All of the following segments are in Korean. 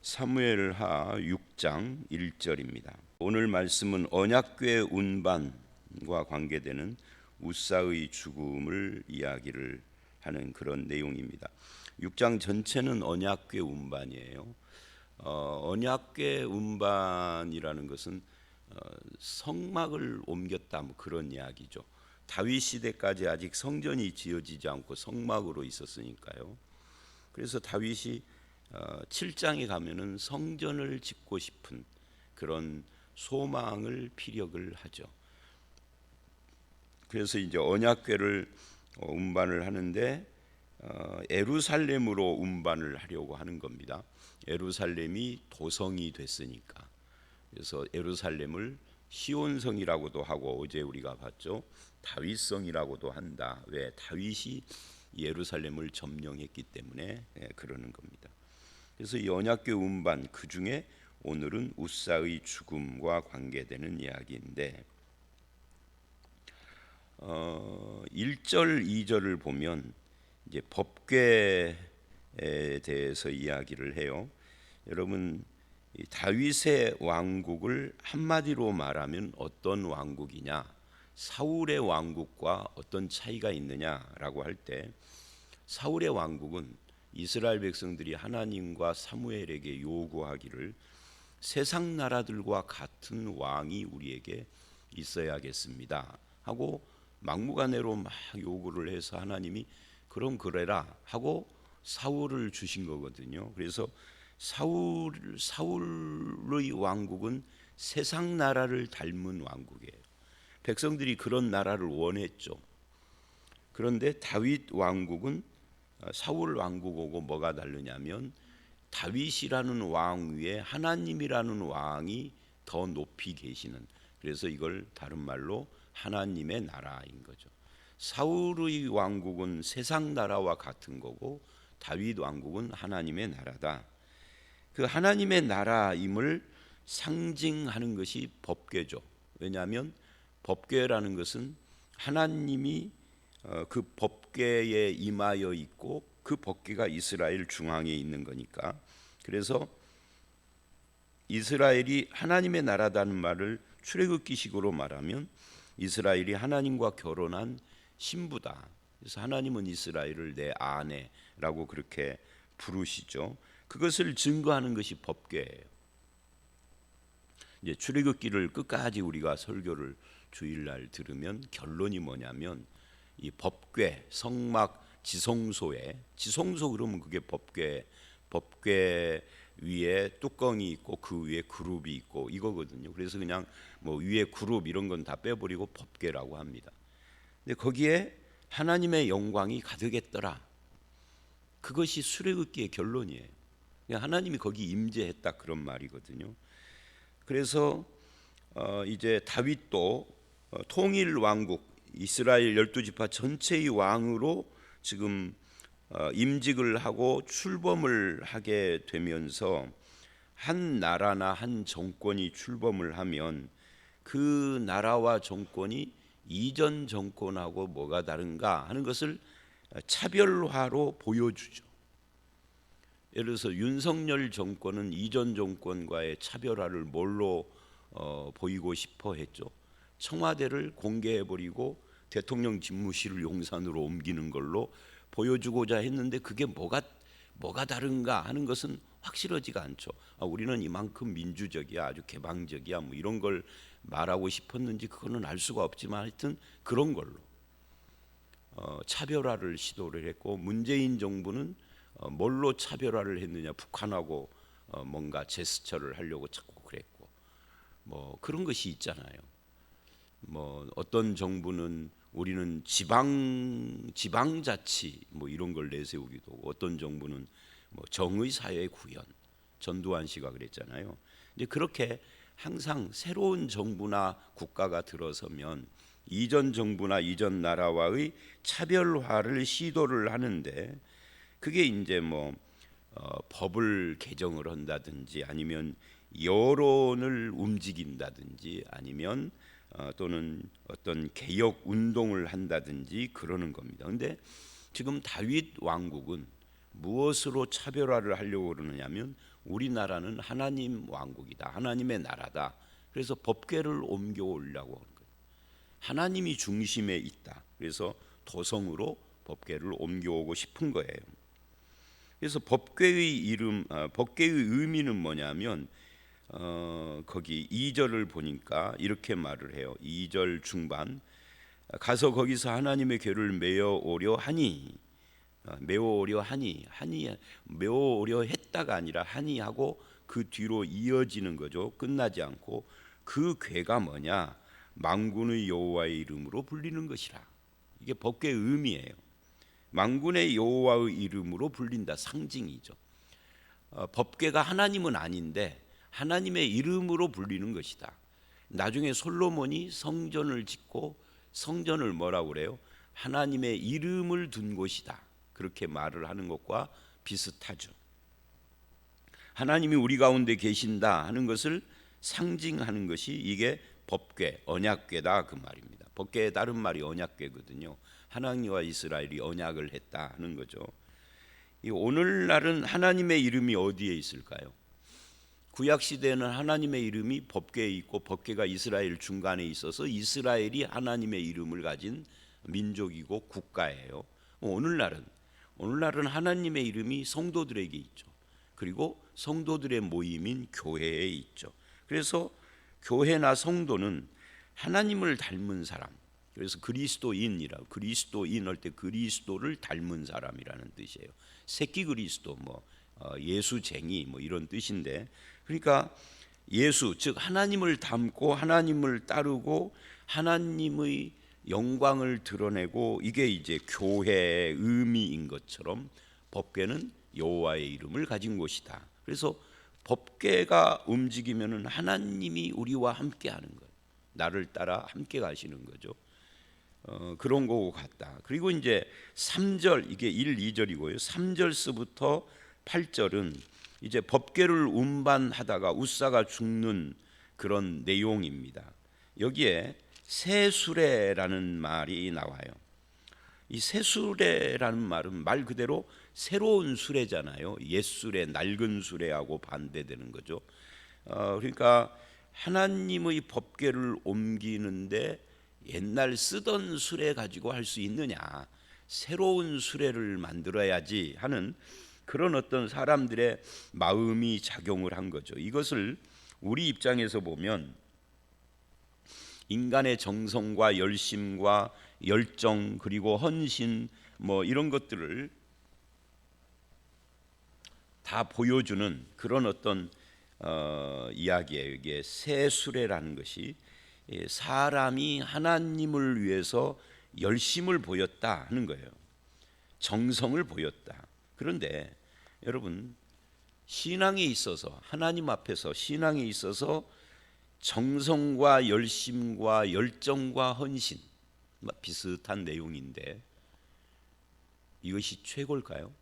사무엘하 6장 1절입니다. 오늘 말씀은 언약궤 운반과 관계되는 우사의 죽음을 이야기를 하는 그런 내용입니다. 6장 전체는 언약궤 운반이에요. 언약궤 운반이라는 것은 성막을 옮겼다 뭐 그런 이야기죠. 다윗 시대까지 아직 성전이 지어지지 않고 성막으로 있었으니까요. 그래서 다윗이 7장에 가면은 성전을 짓고 싶은 그런 소망을 피력을 하죠. 그래서 이제 언약궤를 운반을 하는데 예루살렘으로 운반을 하려고 하는 겁니다. 예루살렘이 도성이 됐으니까. 그래서 예루살렘을 시온성이라고도 하고 어제 우리가 봤죠. 다윗성이라고도 한다. 왜? 다윗이 예루살렘을 점령했기 때문에 그러는 겁니다. 그래서 이 언약궤 운반 그 중에 오늘은 우사의 죽음과 관계되는 이야기인데 1절 2절을 보면 이제 법궤에 대해서 이야기를 해요. 여러분 이 다윗의 왕국을 한마디로 말하면 어떤 왕국이냐? 사울의 왕국과 어떤 차이가 있느냐라고 할 때 사울의 왕국은 이스라엘 백성들이 하나님과 사무엘에게 요구하기를 세상 나라들과 같은 왕이 우리에게 있어야겠습니다 하고 막무가내로 막 요구를 해서 하나님이 그럼 그래라 하고 사울을 주신 거거든요. 그래서 사울의 왕국은 세상 나라를 닮은 왕국이에요. 백성들이 그런 나라를 원했죠. 그런데 다윗 왕국은 사울 왕국하고 뭐가 다르냐면 다윗이라는 왕 위에 하나님이라는 왕이 더 높이 계시는, 그래서 이걸 다른 말로 하나님의 나라인 거죠. 사울의 왕국은 세상 나라와 같은 거고 다윗 왕국은 하나님의 나라다. 그 하나님의 나라임을 상징하는 것이 법궤죠. 왜냐하면 법궤라는 것은 하나님이 그 법궤에 임하여 있고 그 법궤가 이스라엘 중앙에 있는 거니까. 그래서 이스라엘이 하나님의 나라다는 말을 출애굽기식으로 말하면 이스라엘이 하나님과 결혼한 신부다. 그래서 하나님은 이스라엘을 내 아내라고 그렇게 부르시죠. 그것을 증거하는 것이 법궤예요. 이제 출애굽기를 끝까지 우리가 설교를 주일날 들으면 결론이 뭐냐면 이 법궤 성막 지성소에, 지성소 그러면 그게 법궤 위에 뚜껑이 있고 그 위에 그룹이 있고 이거거든요. 그래서 그냥 뭐 위에 그룹 이런 건 다 빼버리고 법궤라고 합니다. 근데 거기에 하나님의 영광이 가득했더라. 그것이 출애굽기의 결론이에요. 하나님이 거기 임재했다 그런 말이거든요. 그래서 이제 다윗도 통일 왕국 이스라엘 12지파 전체의 왕으로 지금 임직을 하고 출범을 하게 되면서 한 나라나 한 정권이 출범을 하면 그 나라와 정권이 이전 정권하고 뭐가 다른가 하는 것을 차별화로 보여주죠. 예를 들어서 윤석열 정권은 이전 정권과의 차별화를 뭘로 보이고 싶어 했죠. 청와대를 공개해버리고 대통령 집무실을 용산으로 옮기는 걸로 보여주고자 했는데 그게 뭐가 다른가 하는 것은 확실하지가 않죠. 우리는 이만큼 민주적이야, 아주 개방적이야, 뭐 이런 걸 말하고 싶었는지 그거는 알 수가 없지만 하여튼 그런 걸로 차별화를 시도를 했고, 문재인 정부는 뭘로 차별화를 했느냐, 북한하고 뭔가 제스처를 하려고 자꾸 그랬고, 뭐 그런 것이 있잖아요. 뭐 어떤 정부는 우리는 지방자치 뭐 이런 걸 내세우기도 하고, 어떤 정부는 뭐 정의사회 구현, 전두환 씨가 그랬잖아요. 이제 그렇게 항상 새로운 정부나 국가가 들어서면 이전 정부나 이전 나라와의 차별화를 시도를 하는데, 그게 이제 뭐 법을 개정을 한다든지 아니면 여론을 움직인다든지 아니면 또는 어떤 개혁 운동을 한다든지 그러는 겁니다. 그런데 지금 다윗 왕국은 무엇으로 차별화를 하려고 그러느냐면 우리나라는 하나님 왕국이다, 하나님의 나라다. 그래서 법궤를 옮겨오려고 하는 거예요. 하나님이 중심에 있다. 그래서 도성으로 법궤를 옮겨오고 싶은 거예요. 그래서 법궤의 의미는 뭐냐면 거기 2절을 보니까 이렇게 말을 해요. 2절 중반, 가서 거기서 하나님의 궤를 메어오려 하니, 메어오려 했다가 아니라 하니 하고 그 뒤로 이어지는 거죠. 끝나지 않고, 그 궤가 뭐냐, 만군의 여호와의 이름으로 불리는 것이라. 이게 법궤의 의미예요. 만군의 여호와의 이름으로 불린다, 상징이죠. 법궤가 하나님은 아닌데 하나님의 이름으로 불리는 것이다. 나중에 솔로몬이 성전을 짓고 성전을 뭐라고 그래요? 하나님의 이름을 둔 곳이다, 그렇게 말을 하는 것과 비슷하죠. 하나님이 우리 가운데 계신다 하는 것을 상징하는 것이 이게 법궤, 언약궤다, 그 말입니다. 법궤의 다른 말이 언약궤거든요. 하나님과 이스라엘이 언약을 했다 하는 거죠. 오늘날은 하나님의 이름이 어디에 있을까요? 구약 시대에는 하나님의 이름이 법궤에 있고 법궤가 이스라엘 중간에 있어서 이스라엘이 하나님의 이름을 가진 민족이고 국가예요. 오늘날은 하나님의 이름이 성도들에게 있죠. 그리고 성도들의 모임인 교회에 있죠. 그래서 교회나 성도는 하나님을 닮은 사람, 그래서 그리스도인이라고, 그리스도인 할 때 그리스도를 닮은 사람이라는 뜻이에요. 새끼 그리스도, 예수쟁이 이런 뜻인데, 그러니까 예수, 즉 하나님을 닮고 하나님을 따르고 하나님의 영광을 드러내고, 이게 이제 교회의 의미인 것처럼 법궤는 여호와의 이름을 가진 곳이다. 그래서 법궤가 움직이면은 하나님이 우리와 함께 하는 거예요. 나를 따라 함께 가시는 거죠. 그런 거 같다. 그리고 이제 3절, 이게 1, 2절이고요. 3절서부터 8절은 이제 법궤를 운반하다가 웃사가 죽는 그런 내용입니다. 여기에 새수레라는 말이 나와요. 이 새수레라는 말은 말 그대로 새로운 수레잖아요. 옛수레, 낡은 수레하고 반대되는 거죠. 그러니까 하나님의 법궤를 옮기는데 옛날 쓰던 수레 가지고 할 수 있느냐, 새로운 수레를 만들어야지 하는 그런 어떤 사람들의 마음이 작용을 한 거죠. 이것을 우리 입장에서 보면 인간의 정성과 열심과 열정, 그리고 헌신, 이런 것들을 다 보여주는 그런 어떤 이야기예요. 이게 새 수레라는 것이 사람이 하나님을 위해서 열심을 보였다 하는 거예요. 정성을 보였다. 그런데 여러분, 신앙에 있어서, 하나님 앞에서 신앙에 있어서 정성과 열심과 열정과 헌신, 비슷한 내용인데 이것이 최고일까요?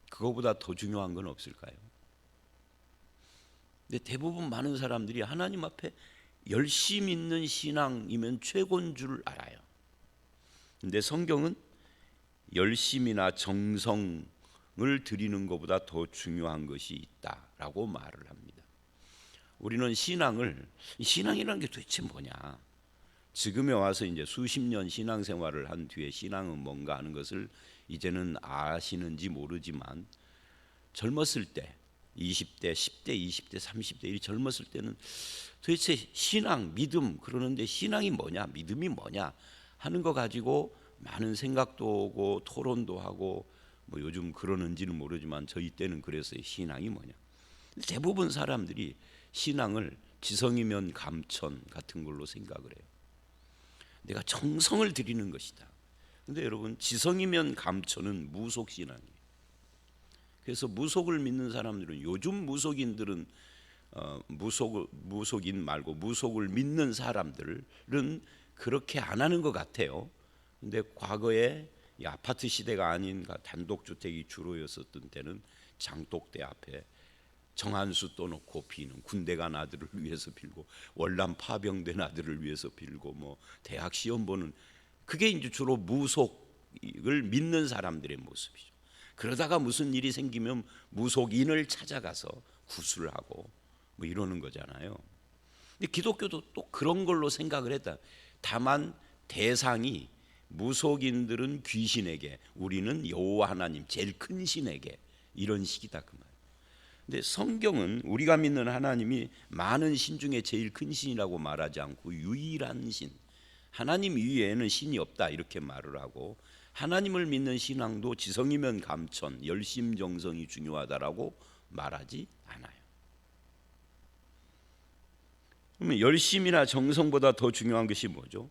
그거보다 더 중요한 건 없을까요? 근데 대부분 많은 사람들이 하나님 앞에 열심 있는 신앙이면 최고인 줄 알아요. 근데 성경은 열심이나 정성을 드리는 것보다 더 중요한 것이 있다라고 말을 합니다. 우리는 신앙이라는 게 도대체 뭐냐? 지금에 와서 이제 수십 년 신앙생활을 한 뒤에 신앙은 뭔가 하는 것을 이제는 아시는지 모르지만, 젊었을 때 20대, 10대, 20대, 30대 이 젊었을 때는 도대체 신앙, 믿음, 그러는데 신앙이 뭐냐, 믿음이 뭐냐 하는 거 가지고 많은 생각도 오고 토론도 하고, 요즘 그러는지는 모르지만 저희 때는 그랬어요. 신앙이 뭐냐. 대부분 사람들이 신앙을 지성이면 감천 같은 걸로 생각을 해요. 내가 정성을 들이는 것이다. 근데 여러분, 지성이면 감천은 무속신앙이에요. 그래서 무속을 믿는 사람들은, 요즘 무속인들은 무속인 말고 무속을 믿는 사람들은 그렇게 안 하는 것 같아요. 근데 과거에 이 아파트 시대가 아닌 단독주택이 주로였었던 때는 장독대 앞에 정한수 떠놓고 비는, 군대 간 아들을 위해서 빌고, 월남 파병된 아들을 위해서 빌고, 대학 시험 보는, 그게 이제 주로 무속을 믿는 사람들의 모습이죠. 그러다가 무슨 일이 생기면 무속인을 찾아가서 구술하고 뭐 이러는 거잖아요. 근데 기독교도 또 그런 걸로 생각을 했다. 다만 대상이 무속인들은 귀신에게, 우리는 여호와 하나님 제일 큰 신에게, 이런 식이다 그 말. 근데 성경은 우리가 믿는 하나님이 많은 신 중에 제일 큰 신이라고 말하지 않고 유일한 신, 하나님 이외에는 신이 없다 이렇게 말을 하고, 하나님을 믿는 신앙도 지성이면 감천, 열심정성이 중요하다라고 말하지 않아요. 그러면 열심이나 정성보다 더 중요한 것이 뭐죠?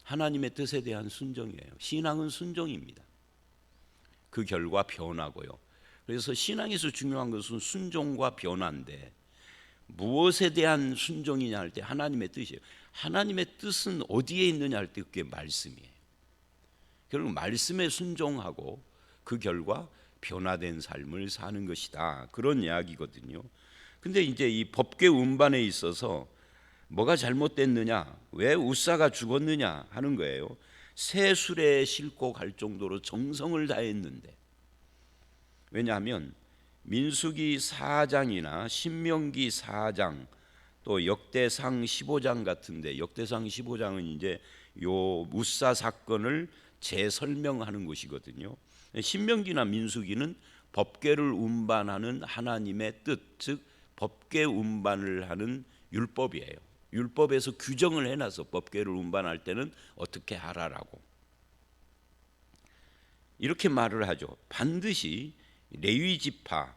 하나님의 뜻에 대한 순종이에요. 신앙은 순종입니다. 그 결과 변화고요. 그래서 신앙에서 중요한 것은 순종과 변화인데, 무엇에 대한 순종이냐 할 때 하나님의 뜻이에요. 하나님의 뜻은 어디에 있느냐 할 때 그게 말씀이에요. 결국 말씀에 순종하고 그 결과 변화된 삶을 사는 것이다, 그런 이야기거든요. 근데 이제 이 법궤 운반에 있어서 뭐가 잘못됐느냐, 왜 웃사가 죽었느냐 하는 거예요. 새 수레에 싣고 갈 정도로 정성을 다했는데, 왜냐하면 민수기 4장이나 신명기 4장 또 역대상 15장 같은데, 역대상 15장은 이제 요 웃사 사건을 재설명하는 것이거든요. 신명기나 민수기는 법궤를 운반하는 하나님의 뜻, 즉 법궤 운반을 하는 율법이에요. 율법에서 규정을 해놔서 법궤를 운반할 때는 어떻게 하라라고 이렇게 말을 하죠. 반드시 레위 지파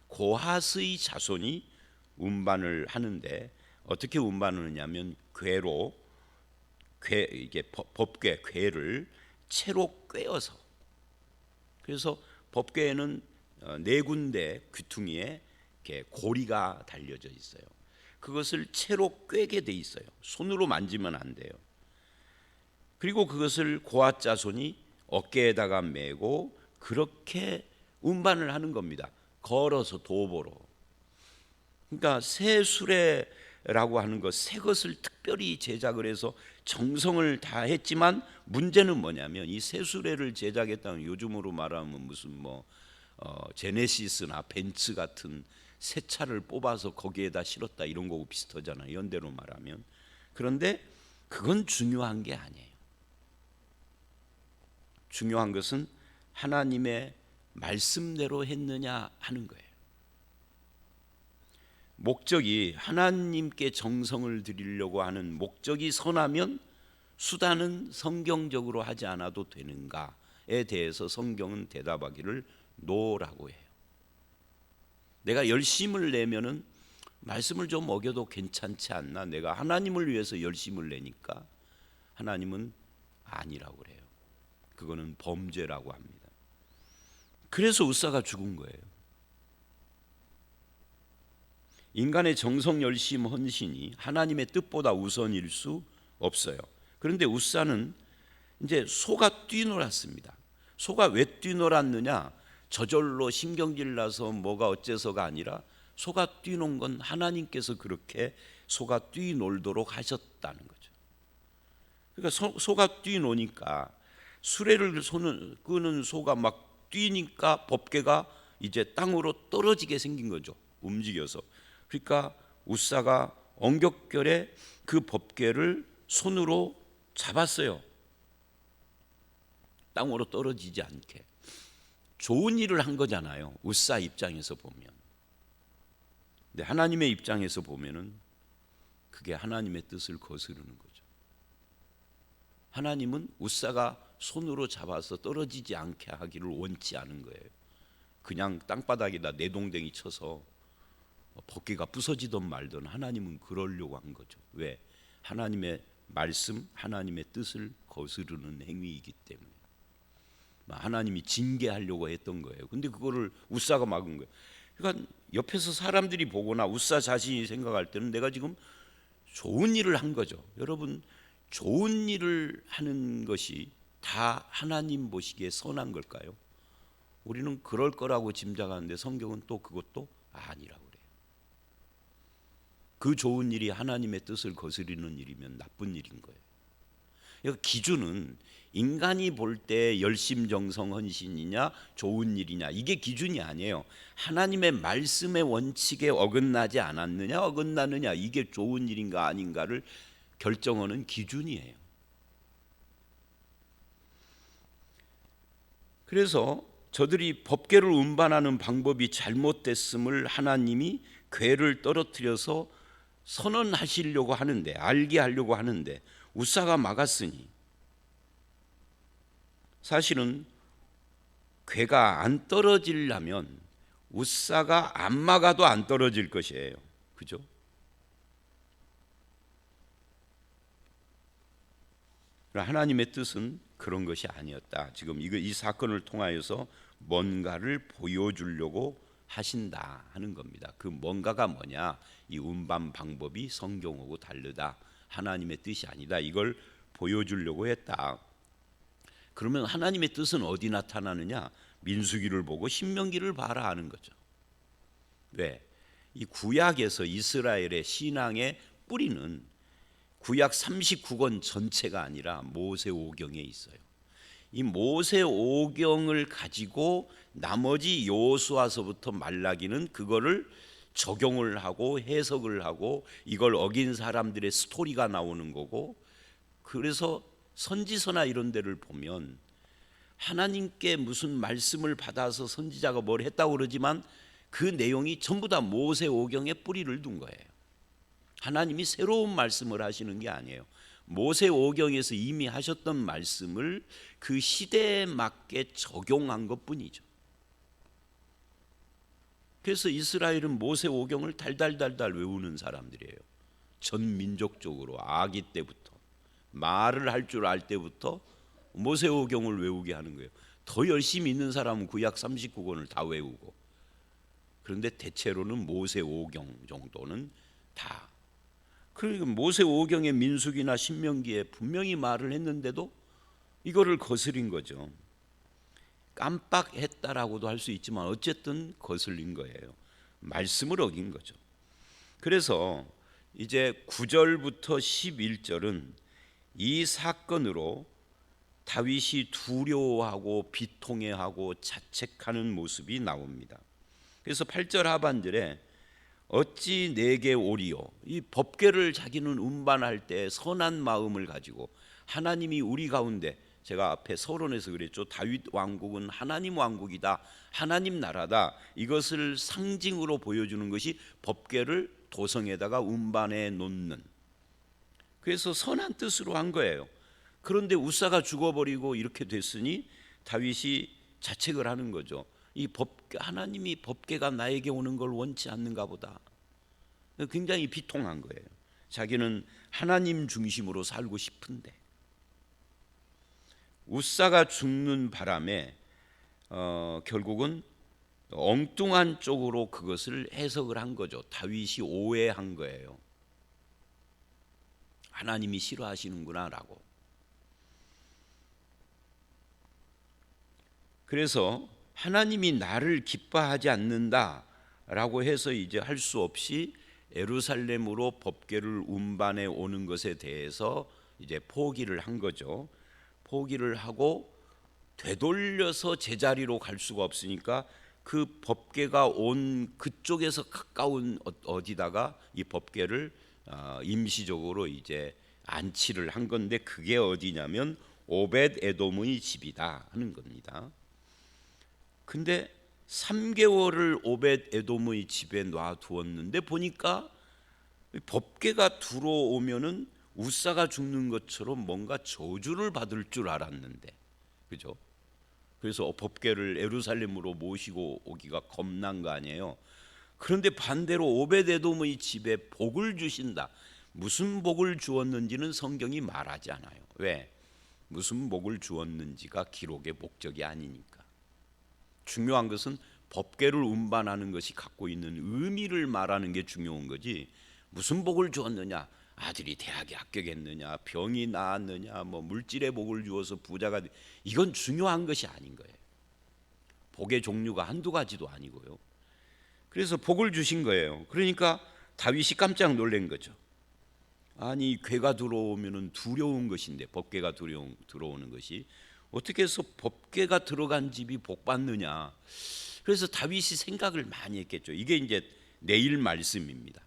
고핫의 자손이 운반을 하는데, 어떻게 운반을 하냐면 이게 법궤 궤를 채로 꿰어서, 그래서 법궤에는 네 군데 귀퉁이에 이렇게 고리가 달려져 있어요. 그것을 채로 꿰게 돼 있어요. 손으로 만지면 안 돼요. 그리고 그것을 고핫 자손이 어깨에다가 메고 그렇게 운반을 하는 겁니다. 걸어서 도보로. 그러니까 새 수레라고 하는 것, 새 것을 특별히 제작을 해서 정성을 다했지만, 문제는 뭐냐면 이 새 수레를 제작했다는, 요즘으로 말하면 무슨 제네시스나 벤츠 같은 새 차를 뽑아서 거기에다 실었다 이런 거고 비슷하잖아요, 연대로 말하면. 그런데 그건 중요한 게 아니에요. 중요한 것은 하나님의 말씀대로 했느냐 하는 거예요. 목적이 하나님께 정성을 드리려고 하는 목적이 선하면 수단은 성경적으로 하지 않아도 되는가에 대해서 성경은 대답하기를 노라고 해요. 내가 열심을 내면은 말씀을 좀 어겨도 괜찮지 않나? 내가 하나님을 위해서 열심을 내니까 하나님은 아니라고 그래요. 그거는 범죄라고 합니다. 그래서 웃사가 죽은 거예요. 인간의 정성, 열심, 헌신이 하나님의 뜻보다 우선일 수 없어요. 그런데 웃사는 이제 소가 뛰놀았습니다. 소가 왜 뛰놀았느냐? 저절로 신경질 나서 뭐가 어째서가 아니라, 소가 뛰논 건 하나님께서 그렇게 소가 뛰놀도록 하셨다는 거죠. 그러니까 소가 뛰노니까, 수레를 끄는 소가 막 뛰니까 법궤가 이제 땅으로 떨어지게 생긴 거죠, 움직여서. 그러니까 웃사가 엉겹결에 그 법궤를 손으로 잡았어요. 땅으로 떨어지지 않게. 좋은 일을 한 거잖아요, 웃사 입장에서 보면. 근데 하나님의 입장에서 보면은 그게 하나님의 뜻을 거스르는 거죠. 하나님은 웃사가 손으로 잡아서 떨어지지 않게 하기를 원치 않은 거예요. 그냥 땅바닥에다 내동댕이 쳐서 법궤가 부서지든 말든 하나님은 그러려고 한 거죠. 왜? 하나님의 말씀, 하나님의 뜻을 거스르는 행위이기 때문에. 하나님이 징계하려고 했던 거예요. 근데 그거를 웃사가 막은 거예요. 그러니까 옆에서 사람들이 보거나 웃사 자신이 생각할 때는 내가 지금 좋은 일을 한 거죠. 여러분, 좋은 일을 하는 것이 다 하나님 보시기에 선한 걸까요? 우리는 그럴 거라고 짐작하는데 성경은 또 그것도 아니라고 그래요. 그 좋은 일이 하나님의 뜻을 거스르는 일이면 나쁜 일인 거예요. 기준은 인간이 볼 때 열심정성 헌신이냐 좋은 일이냐 이게 기준이 아니에요. 하나님의 말씀의 원칙에 어긋나지 않았느냐 어긋나느냐 이게 좋은 일인가 아닌가를 결정하는 기준이에요. 그래서 저들이 법궤를 운반하는 방법이 잘못됐음을 하나님이 궤를 떨어뜨려서 선언하시려고 하는데, 알게 하려고 하는데 우사가 막았으니, 사실은 궤가 안 떨어지려면 우사가 안 막아도 안 떨어질 것이에요. 그죠? 하나님의 뜻은 그런 것이 아니었다. 지금 이 사건을 통하여서 뭔가를 보여주려고 하신다 하는 겁니다. 그 뭔가가 뭐냐? 이 운반 방법이 성경하고 다르다. 하나님의 뜻이 아니다. 이걸 보여주려고 했다. 그러면 하나님의 뜻은 어디 나타나느냐? 민수기를 보고 신명기를 봐라 하는 거죠. 왜? 이 구약에서 이스라엘의 신앙의 뿌리는 구약 39권 전체가 아니라 모세오경에 있어요. 이 모세오경을 가지고 나머지 여호수아서부터 말라기는 그거를 적용을 하고 해석을 하고 이걸 어긴 사람들의 스토리가 나오는 거고, 그래서 선지서나 이런 데를 보면 하나님께 무슨 말씀을 받아서 선지자가 뭘 했다고 그러지만 그 내용이 전부 다 모세오경에 뿌리를 둔 거예요. 하나님이 새로운 말씀을 하시는 게 아니에요. 모세오경에서 이미 하셨던 말씀을 그 시대에 맞게 적용한 것뿐이죠. 그래서 이스라엘은 모세오경을 달달달달 외우는 사람들이에요. 전 민족적으로 아기 때부터 말을 할 줄 알 때부터 모세오경을 외우게 하는 거예요. 더 열심히 있는 사람은 구약 39권을 다 외우고, 그런데 대체로는 모세오경 정도는 다. 그러니까 모세오경의 민수기나 신명기에 분명히 말을 했는데도 이거를 거스린 거죠. 깜빡했다라고도 할 수 있지만 어쨌든 거슬린 거예요. 말씀을 어긴 거죠. 그래서 이제 9절부터 11절은 이 사건으로 다윗이 두려워하고 비통해하고 자책하는 모습이 나옵니다. 그래서 8절 하반절에 어찌 내게 오리요, 이 법궤를 자기는 운반할 때 선한 마음을 가지고 하나님이 우리 가운데, 제가 앞에 서론에서 그랬죠. 다윗 왕국은 하나님 왕국이다, 하나님 나라다. 이것을 상징으로 보여주는 것이 법궤를 도성에다가 운반해 놓는, 그래서 선한 뜻으로 한 거예요. 그런데 우사가 죽어버리고 이렇게 됐으니 다윗이 자책을 하는 거죠. 이 하나님이 법궤가 나에게 오는 걸 원치 않는가 보다. 굉장히 비통한 거예요. 자기는 하나님 중심으로 살고 싶은데. 우사가 죽는 바람에 결국은 엉뚱한 쪽으로 그것을 해석을 한 거죠. 다윗이 오해한 거예요. 하나님이 싫어하시는구나 라고. 그래서 하나님이 나를 기뻐하지 않는다라고 해서 이제 할 수 없이 예루살렘으로 법궤를 운반해 오는 것에 대해서 이제 포기를 한 거죠. 포기를 하고 되돌려서 제자리로 갈 수가 없으니까 그 법궤가 온 그쪽에서 가까운 어디다가 이 법궤를 임시적으로 이제 안치를 한 건데, 그게 어디냐면 오벳 에돔의 집이다 하는 겁니다. 근데 3개월을 오벳 에돔의 집에 놔두었는데 보니까 법궤가 들어오면은 우사가 죽는 것처럼 뭔가 저주를 받을 줄 알았는데, 그죠? 그래서 법궤를 예루살렘으로 모시고 오기가 겁난 거 아니에요. 그런데 반대로 오벳 에돔의 집에 복을 주신다. 무슨 복을 주었는지는 성경이 말하지 않아요. 왜? 무슨 복을 주었는지가 기록의 목적이 아니니까. 중요한 것은 법궤를 운반하는 것이 갖고 있는 의미를 말하는 게 중요한 거지, 무슨 복을 주었느냐, 아들이 대학에 합격했느냐, 병이 나았느냐, 뭐 물질의 복을 주어서 부자가, 이건 중요한 것이 아닌 거예요. 복의 종류가 한두 가지도 아니고요. 그래서 복을 주신 거예요. 그러니까 다윗이 깜짝 놀란 거죠. 아니 괴가 들어오면은 두려운 것인데, 법궤가 들어오는 것이 어떻게 해서 법궤가 들어간 집이 복 받느냐. 그래서 다윗이 생각을 많이 했겠죠. 이게 이제 내일 말씀입니다.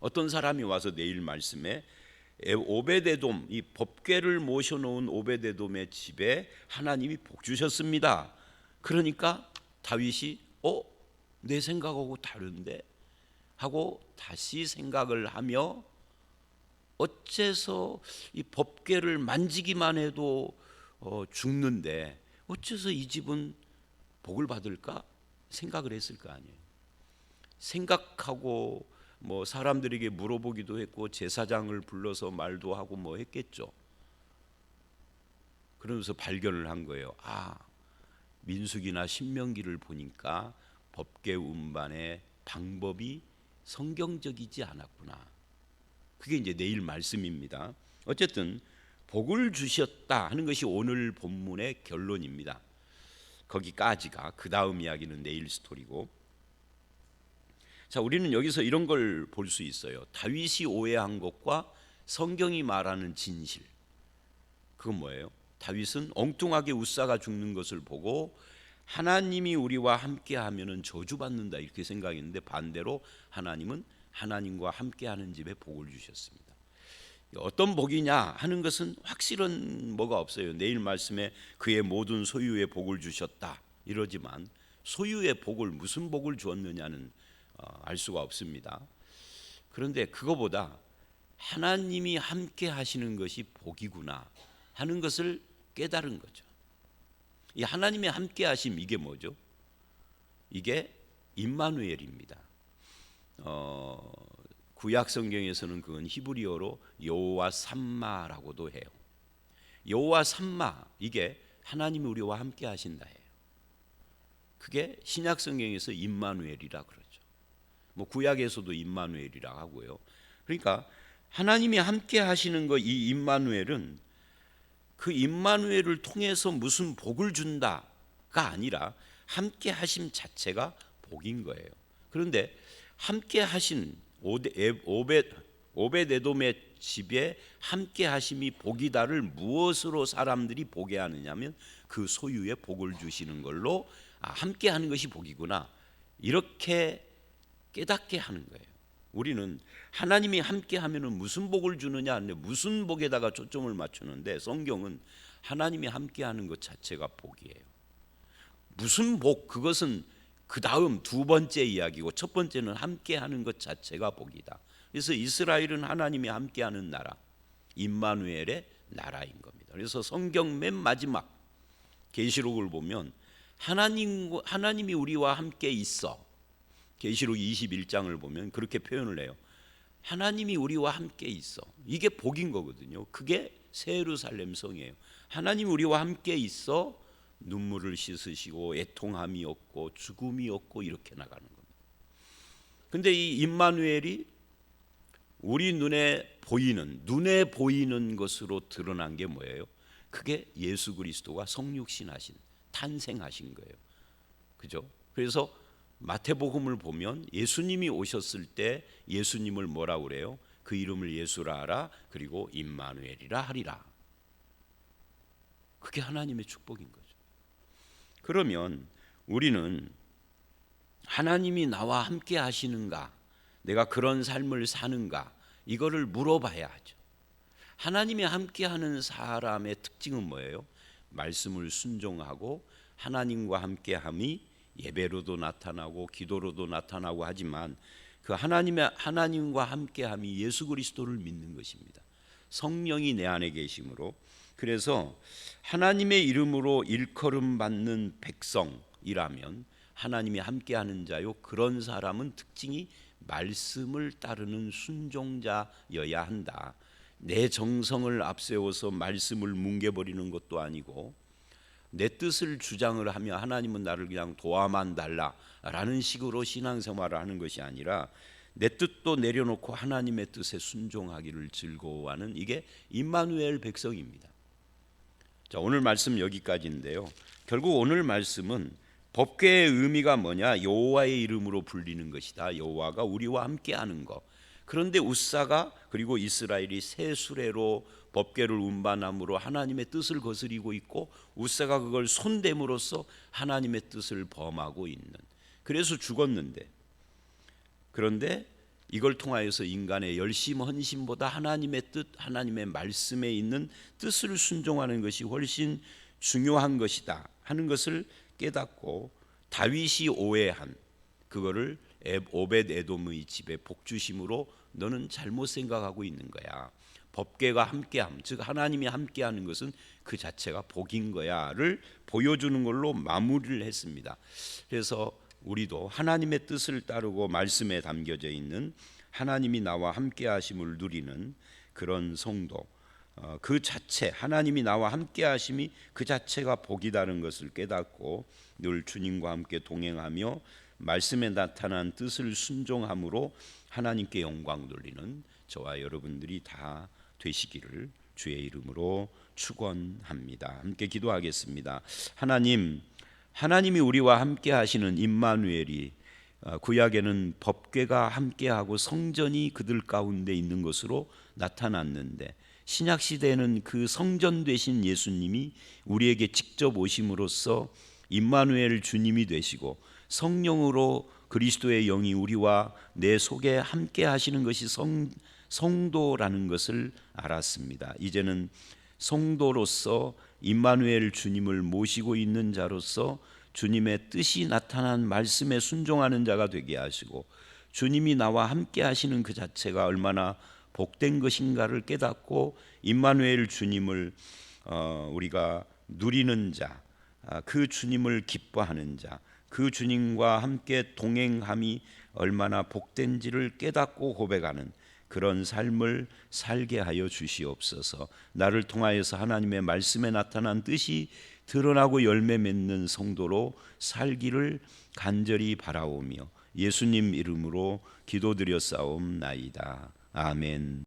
어떤 사람이 와서 내일 말씀에 오베데돔, 이 법궤를 모셔놓은 오베데돔의 집에 하나님이 복 주셨습니다. 그러니까 다윗이 내 생각하고 다른데 하고 다시 생각을 하며, 어째서 이 법궤를 만지기만 해도 죽는데 어째서 이 집은 복을 받을까 생각을 했을 거 아니에요. 생각하고 뭐 사람들에게 물어보기도 했고 제사장을 불러서 말도 하고 뭐 했겠죠. 그러면서 발견을 한 거예요. 민수기나 신명기를 보니까 법궤 운반의 방법이 성경적이지 않았구나. 그게 이제 내일 말씀입니다. 어쨌든 복을 주셨다 하는 것이 오늘 본문의 결론입니다. 거기까지가, 그 다음 이야기는 내일 스토리고. 자, 우리는 여기서 이런 걸 볼 수 있어요. 다윗이 오해한 것과 성경이 말하는 진실. 그건 뭐예요? 다윗은 엉뚱하게 웃사가 죽는 것을 보고 하나님이 우리와 함께 하면은 저주받는다 이렇게 생각했는데, 반대로 하나님은 하나님과 함께하는 집에 복을 주셨습니다. 어떤 복이냐 하는 것은 확실한 뭐가 없어요. 내일 말씀에 그의 모든 소유의 복을 주셨다 이러지만, 소유의 복을, 무슨 복을 주었느냐는 알 수가 없습니다. 그런데 그거보다 하나님이 함께 하시는 것이 복이구나 하는 것을 깨달은 거죠. 이 하나님의 함께 하심, 이게 뭐죠? 이게 임마누엘입니다. 구약 성경에서는 그건 히브리어로 여호와 삼마라고도 해요. 여호와 삼마, 이게 하나님이 우리와 함께 하신다 해요. 그게 신약 성경에서 임마누엘이라 그러죠. 뭐 구약에서도 임마누엘이라 하고요. 그러니까 하나님이 함께 하시는 거, 이 임마누엘은 그 임마누엘을 통해서 무슨 복을 준다가 아니라 함께 하심 자체가 복인 거예요. 그런데 함께 하신 오벳에돔의 집에 함께 하심이 복이다를 무엇으로 사람들이 보게 하느냐면 그 소유에 복을 주시는 걸로 함께 하는 것이 복이구나 이렇게 깨닫게 하는 거예요. 우리는 하나님이 함께 하면은 무슨 복을 주느냐, 무슨 복에다가 초점을 맞추는데, 성경은 하나님이 함께 하는 것 자체가 복이에요. 무슨 복, 그것은 그 다음 두 번째 이야기고, 첫 번째는 함께 하는 것 자체가 복이다. 그래서 이스라엘은 하나님이 함께 하는 나라, 임마누엘의 나라인 겁니다. 그래서 성경 맨 마지막 계시록을 보면 하나님이 우리와 함께 있어. 계시록 21장을 보면 그렇게 표현을 해요. 하나님이 우리와 함께 있어. 이게 복인 거거든요. 그게 새 예루살렘 성이에요. 하나님 우리와 함께 있어 눈물을 씻으시고 애통함이 없고 죽음이 없고 이렇게 나가는 겁니다. 근데 이 임마누엘이 우리 눈에 보이는 것으로 드러난 게 뭐예요? 그게 예수 그리스도가 성육신하신, 탄생하신 거예요. 그죠? 그래서 마태복음을 보면 예수님이 오셨을 때 예수님을 뭐라고 그래요? 그 이름을 예수라 하라, 그리고 임마누엘이라 하리라. 그게 하나님의 축복인 거죠. 그러면 우리는 하나님이 나와 함께 하시는가, 내가 그런 삶을 사는가, 이거를 물어봐야 하죠. 하나님이 함께하는 사람의 특징은 뭐예요? 말씀을 순종하고 하나님과 함께함이 예배로도 나타나고 기도로도 나타나고 하지만, 그 하나님과 함께함이 예수 그리스도를 믿는 것입니다. 성령이 내 안에 계심으로. 그래서 하나님의 이름으로 일컬음 받는 백성이라면 하나님이 함께하는 자요, 그런 사람은 특징이 말씀을 따르는 순종자여야 한다. 내 정성을 앞세워서 말씀을 뭉개버리는 것도 아니고, 내 뜻을 주장을 하며 하나님은 나를 그냥 도와만 달라라는 식으로 신앙생활을 하는 것이 아니라, 내 뜻도 내려놓고 하나님의 뜻에 순종하기를 즐거워하는, 이게 임마누엘 백성입니다. 자, 오늘 말씀 여기까지인데요. 결국 오늘 말씀은 법궤의 의미가 뭐냐? 여호와의 이름으로 불리는 것이다. 여호와가 우리와 함께하는 것. 그런데 웃사가 그리고 이스라엘이 새 수레로 법궤를 운반함으로 하나님의 뜻을 거스리고 있고, 웃사가 그걸 손댐으로써 하나님의 뜻을 범하고 있는, 그래서 죽었는데, 그런데 이걸 통하여서 인간의 열심 헌신보다 하나님의 뜻, 하나님의 말씀에 있는 뜻을 순종하는 것이 훨씬 중요한 것이다 하는 것을 깨닫고, 다윗이 오해한 그거를 오벳 에돔의 집에 복주심으로 너는 잘못 생각하고 있는 거야. 법궤가 함께함, 즉 하나님이 함께하는 것은 그 자체가 복인 거야를 보여주는 걸로 마무리를 했습니다. 그래서 우리도 하나님의 뜻을 따르고 말씀에 담겨져 있는 하나님이 나와 함께하심을 누리는 그런 성도, 그 자체, 하나님이 나와 함께하심이 그 자체가 복이다는 것을 깨닫고 늘 주님과 함께 동행하며 말씀에 나타난 뜻을 순종함으로 하나님께 영광 돌리는 저와 여러분들이 다 되시기를 주의 이름으로 축원합니다. 함께 기도하겠습니다. 하나님이 우리와 함께 하시는 임마누엘이 구약에는 법궤가 함께하고 성전이 그들 가운데 있는 것으로 나타났는데, 신약 시대에는 그 성전 되신 예수님이 우리에게 직접 오심으로써 임마누엘 주님이 되시고 성령으로 그리스도의 영이 우리와 내 속에 함께 하시는 것이 성도라는 것을 알았습니다. 이제는 성도로서 임마누엘 주님을 모시고 있는 자로서 주님의 뜻이 나타난 말씀에 순종하는 자가 되게 하시고, 주님이 나와 함께 하시는 그 자체가 얼마나 복된 것인가를 깨닫고 임마누엘 주님을 우리가 누리는 자, 그 주님을 기뻐하는 자, 그 주님과 함께 동행함이 얼마나 복된지를 깨닫고 고백하는 그런 삶을 살게 하여 주시옵소서. 나를 통하여서 하나님의 말씀에 나타난 뜻이 드러나고 열매 맺는 성도로 살기를 간절히 바라오며 예수님 이름으로 기도드렸사옵나이다. 아멘.